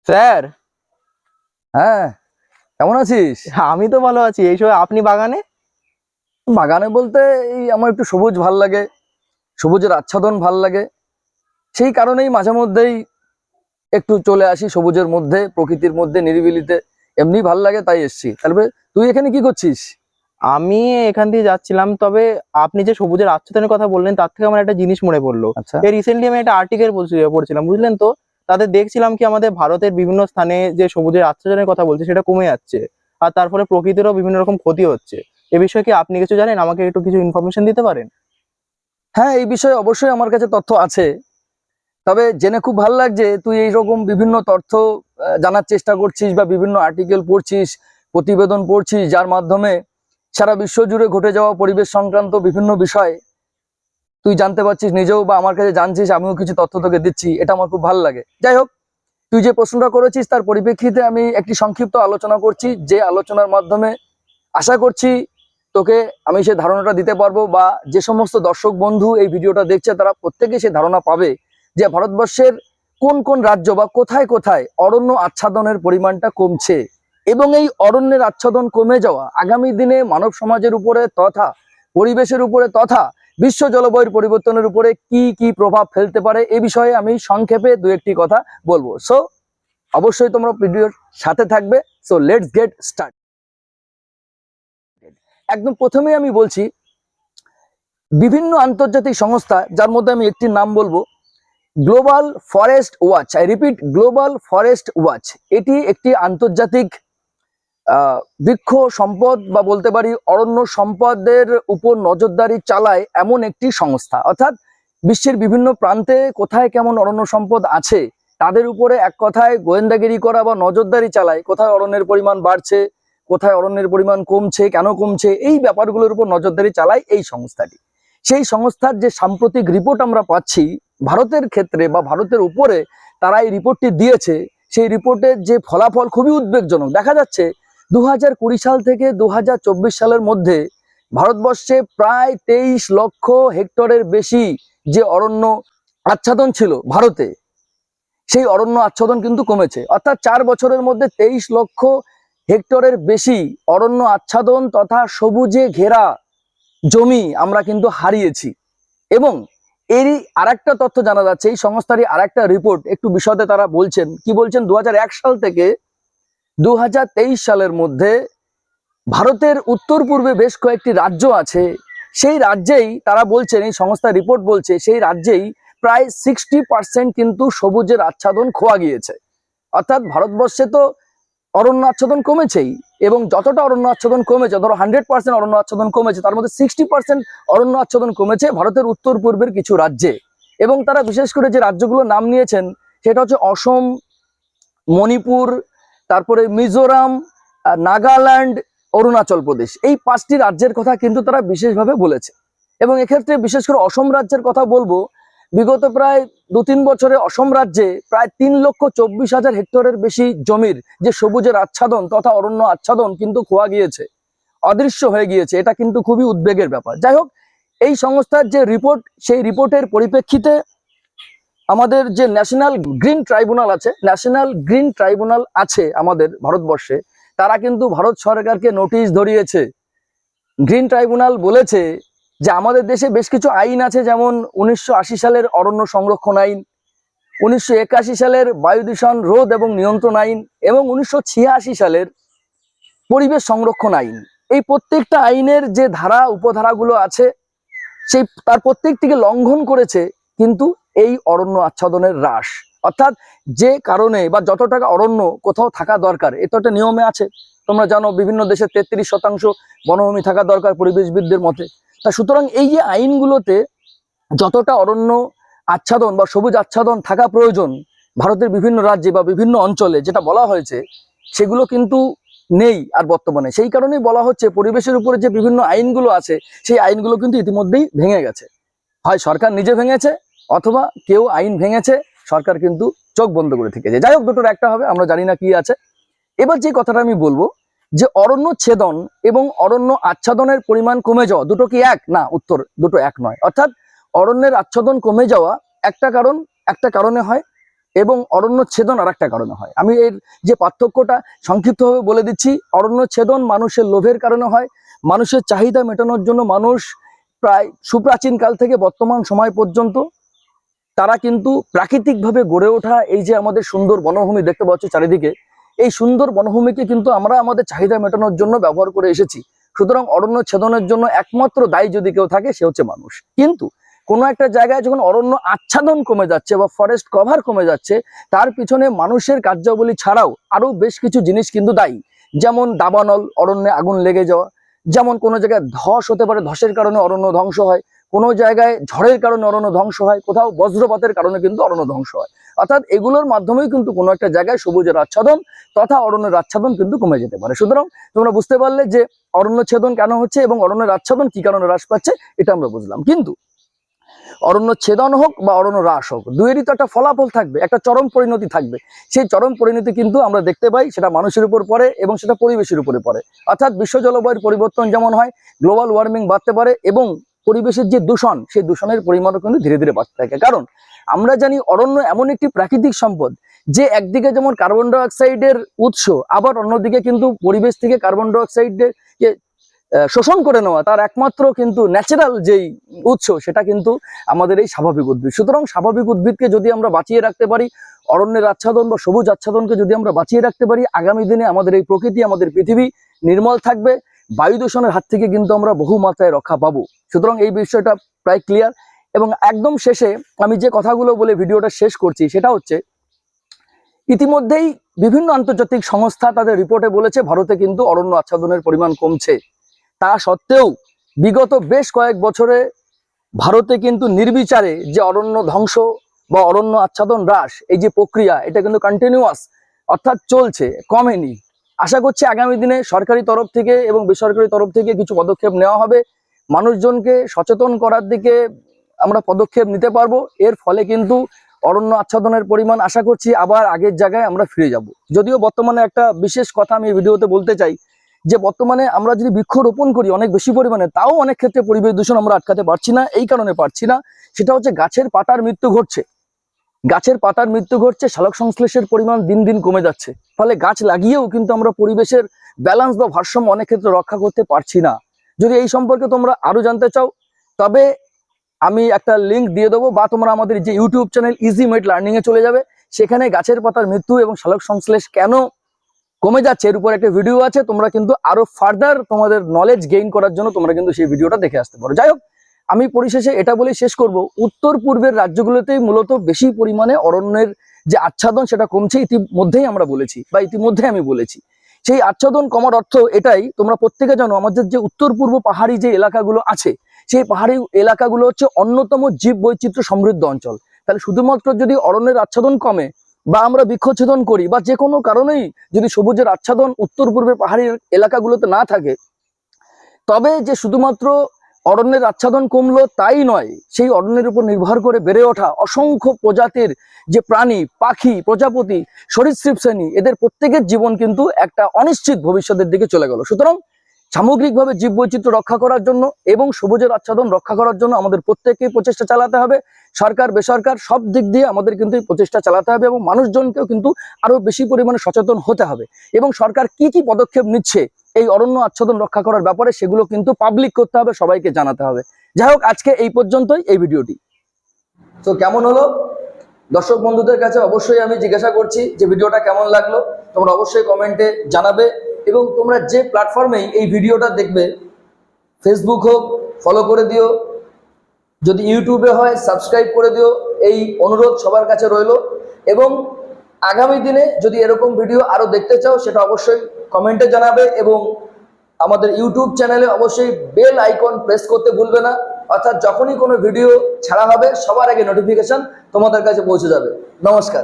Sir, হ্যাঁ, কেমন আছিস? আমি তো ভালো আছি। এই সময় আপনি বাগানে? বাগানে বলতে এই আমার একটু সবুজ ভাল লাগে, সবুজের আচ্ছাদন ভাল লাগে। সেই কারণেই মাঝে মধ্যেই একটু চলে আসি সবুজের মধ্যে, প্রকৃতির মধ্যে, নিরিবিলিতে। এমনি ভাল লাগে তাই এসছি। তাহলে তুই এখানে কি করছিস? আমি এখান দিয়ে যাচ্ছিলাম, তবে আপনি যে সবুজের আচ্ছাদনের কথা বললেন তার থেকে আমার একটা জিনিস মনে পড়লো। আচ্ছা। এই রিসেন্টলি আমি একটা আর্টিকেল পড়ছিলাম, বুঝলেন তো। তাতে দেখছিলাম কি আমাদের ভারতের বিভিন্ন স্থানে যে সবুজের আচ্ছাদনের কথা বলছে সেটা কমে যাচ্ছে, আর তার ফলে প্রকৃতিরও বিভিন্ন রকম ক্ষতি হচ্ছে। এ বিষয়ে কি আপনি কিছু জানেন? আমাকে একটু কিছু ইনফরমেশন দিতে পারেন? হ্যাঁ, এই বিষয়ে অবশ্যই আমার কাছে তথ্য আছে। তবে জেনে খুব ভালো লাগছে তুই এইরকম বিভিন্ন তথ্য জানার চেষ্টা করছিস বা বিভিন্ন আর্টিকেল পড়ছিস, প্রতিবেদন পড়ছিস, যার মাধ্যমে সারা বিশ্ব জুড়ে ঘটে যাওয়া পরিবেশ সংক্রান্ত বিভিন্ন বিষয় তুই জানতে পারছিস নিজেও, বা আমার কাছে জানছিস, আমিও কিছু তথ্য তোকে দিচ্ছি। এটা আমার খুব ভালো লাগে। যাই হোক, তুই যে প্রশ্নটা করেছিস তার পরিপ্রেক্ষিতে আমি একটি সংক্ষিপ্ত আলোচনা করছি, যে আলোচনার মাধ্যমে আশা করছি তোকে আমি সেই ধারণাটা দিতে পারবো, বা যে সমস্ত দর্শক বন্ধু এই ভিডিওটা দেখছে তারা প্রত্যেকেই সেই ধারণা পাবে যে ভারতবর্ষের কোন কোন রাজ্য বা কোথায় কোথায় অরণ্য আচ্ছাদনের পরিমাণটা কমছে, এবং এই অরণ্যের আচ্ছাদন কমে যাওয়া আগামী দিনে মানব সমাজের উপরে তথা পরিবেশের উপরে তথা বিশ্ব জলবায়ুর পরিবর্তনের উপরে কি কি প্রভাব ফেলতে পারে, এ বিষয়ে আমি সংক্ষেপে দু একটি কথা বলবো। সো অবশ্যই তোমরা ভিডিওর সাথে থাকবে। So let's get start. একদম প্রথমেই আমি বলছি, বিভিন্ন আন্তর্জাতিক সংস্থা, যার মধ্যে আমি একটি নাম বলবো, global forest watch. I repeat, global forest watch. এটি একটি আন্তর্জাতিক বৃক্ষ সম্পদ বা বলতে পারি অরণ্য সম্পদের উপর নজরদারি চালায় এমন একটি সংস্থা। অর্থাৎ বিশ্বের বিভিন্ন প্রান্তে কোথায় কেমন অরণ্য সম্পদ আছে তাদের উপরে এক কথায় গোয়েন্দাগিরি করা বা নজরদারি চালায়, কোথায় অরণ্যের পরিমাণ বাড়ছে, কোথায় অরণ্যের পরিমাণ কমছে, কেন কমছে, এই ব্যাপারগুলোর উপর নজরদারি চালায় এই সংস্থাটি। সেই সংস্থার যে সাম্প্রতিক রিপোর্ট আমরা পাচ্ছি ভারতের ক্ষেত্রে বা ভারতের উপরে, তারা এই রিপোর্টটি দিয়েছে। সেই রিপোর্টের যে ফলাফল খুবই উদ্বেগজনক। দেখা যাচ্ছে 2020 সাল থেকে 2024 সালের মধ্যে ভারতবর্ষে প্রায় 23 লক্ষ হেক্টরের বেশি যে অরণ্য আচ্ছাদন ছিল ভারতে, সেই অরণ্য আচ্ছাদন কিন্তু কমেছে। অর্থাৎ 4 বছরের মধ্যে 23 লক্ষ হেক্টরের বেশি অরণ্য আচ্ছাদন তথা সবুজে ঘেরা জমি আমরা কিন্তু হারিয়েছি। এবং এরই আরেকটা তথ্য জানা যাচ্ছে, এই সংস্থারই আরেকটা রিপোর্ট একটু বিশদে তারা বলছেন, কি বলছেন, 2001 সাল থেকে 2023 সালের মধ্যে ভারতের উত্তর পূর্বে বেশ কয়েকটি রাজ্য আছে, সেই রাজ্যেই তারা বলছেন, এই সংস্থার রিপোর্ট বলছে, সেই রাজ্যেই প্রায় 60% কিন্তু সবুজের আচ্ছাদন খোয়া গিয়েছে। অর্থাৎ ভারতবর্ষে তো অরণ্য আচ্ছাদন কমেছেই, এবং যতটা অরণ্য আচ্ছাদন কমেছে, ধরো 100% অরণ্য আচ্ছাদন কমেছে, তার মধ্যে 60% অরণ্য আচ্ছাদন কমেছে ভারতের উত্তর পূর্বের কিছু রাজ্যে। এবং তারা বিশেষ করে যে রাজ্যগুলোর নাম নিয়েছেন সেটা হচ্ছে অসম, মণিপুর, তারপরে মিজোরাম, নাগাল্যান্ড, অরুণাচল প্রদেশ। এই 5টি রাজ্যের কথা কিন্তু তারা বিশেষভাবে বলেছে। এবং এক্ষেত্রে বিশেষ করে অসম রাজ্যের কথা বলবো, বিগত প্রায় 2-3 বছরে অসম রাজ্যে প্রায় 3,24,000 হেক্টরের বেশি জমির যে সবুজের আচ্ছাদন তথা অরণ্য আচ্ছাদন কিন্তু খোয়া গিয়েছে, অদৃশ্য হয়ে গিয়েছে। এটা কিন্তু খুবই উদ্বেগের ব্যাপার। যাই হোক, এই সংস্থার যে রিপোর্ট, সেই রিপোর্টের পরিপ্রেক্ষিতে আমাদের যে ন্যাশনাল গ্রিন ট্রাইব্যুনাল আছে, ন্যাশনাল গ্রিন ট্রাইব্যুনাল আছে আমাদের ভারতবর্ষে, তারা কিন্তু ভারত সরকারকে নোটিশ ধরিয়েছে। গ্রিন ট্রাইব্যুনাল বলেছে যে আমাদের দেশে বেশ কিছু আইন আছে, যেমন 1980 সালের অরণ্য সংরক্ষণ আইন, 1981 সালের বায়ু দূষণ রোধ এবং নিয়ন্ত্রণ আইন, এবং 1986 সালের পরিবেশ সংরক্ষণ আইন। এই প্রত্যেকটা আইনের যে ধারা উপধারাগুলো আছে, সেই তার প্রত্যেকটিকে লঙ্ঘন করেছে কিন্তু এই অরণ্য আচ্ছাদনের হ্রাস। অর্থাৎ যে কারণে বা যত টাকা অরণ্য কোথাও থাকা দরকার, এ তো একটা নিয়মে আছে। তোমরা জানো বিভিন্ন দেশে 33% বনভূমি থাকা দরকার পরিবেশবিদদের মতে। তা সুতরাং এই যে আইনগুলোতে যতটা অরণ্য আচ্ছাদন বা সবুজ আচ্ছাদন থাকা প্রয়োজন ভারতের বিভিন্ন রাজ্যে বা বিভিন্ন অঞ্চলে, যেটা বলা হয়েছে, সেগুলো কিন্তু নেই আর বর্তমানে। সেই কারণেই বলা হচ্ছে পরিবেশের উপরে যে বিভিন্ন আইনগুলো আছে সেই আইনগুলো কিন্তু ইতিমধ্যেই ভেঙে গেছে। হয় সরকার নিজে ভেঙেছে, অথবা কেউ আইন ভেঙেছে, সরকার কিন্তু চোখ বন্ধ করে থেকেছে। যাই হোক, দুটোর একটা হবে, আমরা জানি না কি আছে। এবার যে কথাটা আমি বলবো, যে অরণ্য ছেদন এবং অরণ্য আচ্ছাদনের পরিমাণ কমে যাওয়া দুটো কি এক? না, উত্তর দুটো এক নয়। অর্থাৎ অরণ্যের আচ্ছাদন কমে যাওয়া একটা কারণে হয়, এবং অরণ্যচ্ছেদন আর একটা কারণে হয়। আমি এর যে পার্থক্যটা সংক্ষিপ্তভাবে বলে দিচ্ছি। অরণ্যচ্ছেদন মানুষের লোভের কারণে হয়, মানুষের চাহিদা মেটানোর জন্য মানুষ প্রায় সুপ্রাচীন কাল থেকে বর্তমান সময় পর্যন্ত তারা কিন্তু প্রাকৃতিকভাবে গড়ে ওঠা এই যে আমাদের সুন্দর বনভূমি দেখতে পাচ্ছ চারিদিকে, এই সুন্দর বনভূমিকে কিন্তু আমরা আমাদের চাহিদা মেটানোর জন্য ব্যবহার করে এসেছি। সুতরাং অরণ্য ছেদনের জন্য একমাত্র দায়ী যদি কেউ থাকে সে হচ্ছে মানুষ। কিন্তু কোনো একটা জায়গায় যখন অরণ্য আচ্ছাদন কমে যাচ্ছে বা ফরেস্ট কভার কমে যাচ্ছে, তার পিছনে মানুষের কার্যাবলী ছাড়াও আরো বেশ কিছু জিনিস কিন্তু দায়ী। যেমন দাবানল, অরণ্যে আগুন লেগে যাওয়া, যেমন কোনো জায়গায় ধস হতে পারে, ধসের কারণে অরণ্য ধ্বংস হয়, কোনো জায়গায় ঝড়ের কারণে অরণ্য ধ্বংস হয়, কোথাও বজ্রপাতের কারণে কিন্তু অরণ্য ধ্বংস হয়। অর্থাৎ এগুলোর মাধ্যমেই কিন্তু কোনো একটা জায়গায় সবুজের আচ্ছাদন তথা অরণ্যের আচ্ছাদন কিন্তু কমে যেতে পারে। সুতরাং তোমরা বুঝতে পারলে যে অরণ্য ছেদন কেন হচ্ছে এবং অরণ্যের আচ্ছাদন কি কারণে হ্রাস পাচ্ছে, এটা আমরা বুঝলাম। কিন্তু অরণ্য ছেদন হোক বা অরণ্য হ্রাস হোক, দুয়েরই তো একটা ফলাফল থাকবে, একটা চরম পরিণতি থাকবে। সেই চরম পরিণতি কিন্তু আমরা দেখতে পাই, সেটা মানুষের উপর পড়ে এবং সেটা পরিবেশের উপরে পড়ে। অর্থাৎ বিশ্ব জলবায়ুর পরিবর্তন যেমন হয়, গ্লোবাল ওয়ার্মিং বাড়তে পারে এবং পরিবেশের যে দূষণ, সেই দূষণের পরিমাণও কিন্তু ধীরে ধীরে বাড়তে থাকে। কারণ আমরা জানি অরণ্য এমন একটি প্রাকৃতিক সম্পদ যে একদিকে যেমন কার্বন ডাই অক্সাইডের উৎস, আবার অন্যদিকে কিন্তু পরিবেশ থেকে কার্বন ডাই অক্সাইডকে শোষণ করে নেওয়া তার একমাত্র কিন্তু ন্যাচারাল যেই উৎস, সেটা কিন্তু আমাদের এই স্বাভাবিক উদ্ভিদ। সুতরাং স্বাভাবিক উদ্ভিদকে যদি আমরা বাঁচিয়ে রাখতে পারি, অরণ্যের আচ্ছাদন বা সবুজ আচ্ছাদনকে যদি আমরা বাঁচিয়ে রাখতে পারি, আগামী দিনে আমাদের এই প্রকৃতি, আমাদের পৃথিবী নির্মল থাকবে। বায়ু দূষণের হাত থেকে কিন্তু আমরা বহু মাত্রায় রক্ষা পাবো। সুতরাং এই বিষয়টা প্রায় ক্লিয়ার। এবং একদম শেষে আমি যে কথাগুলো বলে ভিডিওটা শেষ করছি সেটা হচ্ছে, ইতিমধ্যেই বিভিন্ন আন্তর্জাতিক সংস্থা তাদের রিপোর্টে বলেছে ভারতে কিন্তু অরণ্য আচ্ছাদনের পরিমাণ কমছে। তা সত্ত্বেও বিগত বেশ কয়েক বছরে ভারতে কিন্তু নির্বিচারে যে অরণ্য ধ্বংস বা অরণ্য আচ্ছাদন হ্রাস, এই যে প্রক্রিয়া, এটা কিন্তু কন্টিনিউয়াস, অর্থাৎ চলছে, কমেনি। আশা করছি আগামী দিনে সরকারি তরফ থেকে এবং বেসরকারি তরফ থেকে কিছু পদক্ষেপ নেওয়া হবে, মানুষজনকে সচেতন করার দিকে আমরা পদক্ষেপ নিতে পারবো। এর ফলে কিন্তু অরণ্য আচ্ছাদনের পরিমাণ আশা করছি আবার আগের জায়গায় আমরা ফিরে যাব। যদিও বর্তমানে একটা বিশেষ কথা আমি এই ভিডিওতে বলতে চাই, যে বর্তমানে আমরা যদি বৃক্ষরোপণ করি অনেক বেশি পরিমাণে, তাও অনেক ক্ষেত্রে পরিবেশ দূষণ আমরা আটকাতে পারছি না। এই কারণে পারছি না, সেটা হচ্ছে গাছের পাতার মৃত্যু ঘটছে। গাছের পাতার মৃত্যু ঘটছে, সালোক সংশ্লেষের পরিমাণ দিন দিন কমে যাচ্ছে। ফলে গাছ লাগিয়েও কিন্তু আমরা পরিবেশের ব্যালেন্স বা ভারসাম্য অনেক ক্ষেত্রে রক্ষা করতে পারছি না। যদি এই সম্পর্কে তোমরা আরো জানতে চাও, তবে আমি একটা লিঙ্ক দিয়ে দেবো, বা তোমরা আমাদের যে YouTube channel easy made learning এ চলে যাবে, সেখানে গাছের পাতার মৃত্যু এবং সালোক সংশ্লেষ কেন কমে যাচ্ছে এর উপর একটা ভিডিও আছে। তোমরা কিন্তু আরো ফার্দার তোমাদের নলেজ গেইন করার জন্য তোমরা কিন্তু সেই ভিডিওটা দেখে আসতে পারো। যাই হোক, আমি পরিশেষে এটা বলেই শেষ করব, উত্তর পূর্বের রাজ্যগুলোতেই মূলত বেশি পরিমাণে অরণ্যের যে আচ্ছাদন সেটা কমছে, ইতিমধ্যেই আমরা বলেছি বা ইতিমধ্যে আমি বলেছি। সেই আচ্ছাদন কমার অর্থ এটাই, তোমরা প্রত্যেকে জানো আমাদের যে উত্তর পূর্ব পাহাড়ি যে এলাকাগুলো আছে, সেই পাহাড়ি এলাকাগুলো হচ্ছে অন্যতম জীব বৈচিত্র্য সমৃদ্ধ অঞ্চল। তাহলে শুধুমাত্র যদি অরণ্যের আচ্ছাদন কমে বা আমরা বৃক্ষচ্ছেদন করি বা যে কোনো কারণেই যদি সবুজের আচ্ছাদন উত্তর পূর্বের পাহাড়ি এলাকাগুলোতে না থাকে, তবে যে শুধুমাত্র অরণ্যের আচ্ছাদন কমলো তাই নয়, সেই অরণ্যের উপর নির্ভর করে বেড়ে ওঠা অসংখ্য প্রজাতির যে প্রাণী, পাখি, প্রজাপতি, সরীসৃপ শ্রেণী, এদের প্রত্যেকের জীবন কিন্তু একটা অনিশ্চিত ভবিষ্যতের দিকে চলে গেল। সুতরাং সামগ্রিকভাবে জীববৈচিত্র্য রক্ষা করার জন্য এবং সবুজের আচ্ছাদন রক্ষা করার জন্য আমাদের প্রত্যেককেই প্রচেষ্টা চালাতে হবে। সরকার বেসরকার সব দিক দিয়ে আমাদের কিন্তু এই প্রচেষ্টা চালাতে হবে এবং মানুষজনকেও কিন্তু আরো বেশি পরিমাণে সচেতন হতে হবে। এবং সরকার কি কি পদক্ষেপ নিচ্ছে এই অরণ্য আচ্ছাদন রক্ষা করার ব্যাপারে, সেগুলো কিন্তু পাবলিক করতে হবে, সবাইকে জানাতে হবে। যাই হোক, আজকে এই পর্যন্তই এই ভিডিওটি। তো কেমন হলো দর্শক বন্ধুদের কাছে অবশ্যই আমি জিজ্ঞাসা করছি যে ভিডিওটা কেমন লাগলো, তোমরা অবশ্যই কমেন্টে জানাবে। এবং তোমরা যে প্ল্যাটফর্মেই এই ভিডিওটা দেখবে, ফেসবুক হোক ফলো করে দিও, যদি ইউটিউবে হয় সাবস্ক্রাইব করে দিও, এই অনুরোধ সবার কাছে রইলো। এবং আগামী দিনে যদি এরকম ভিডিও আরো দেখতে চাও সেটা অবশ্যই কমেন্টে জানাবে এবং আমাদের ইউটিউব চ্যানেলে অবশ্যই বেল আইকন প্রেস করতে ভুলবে না, অর্থাৎ যখনই কোনো ভিডিও ছাড়া হবে সবার আগে নোটিফিকেশন তোমাদের কাছে পৌঁছে যাবে। নমস্কার।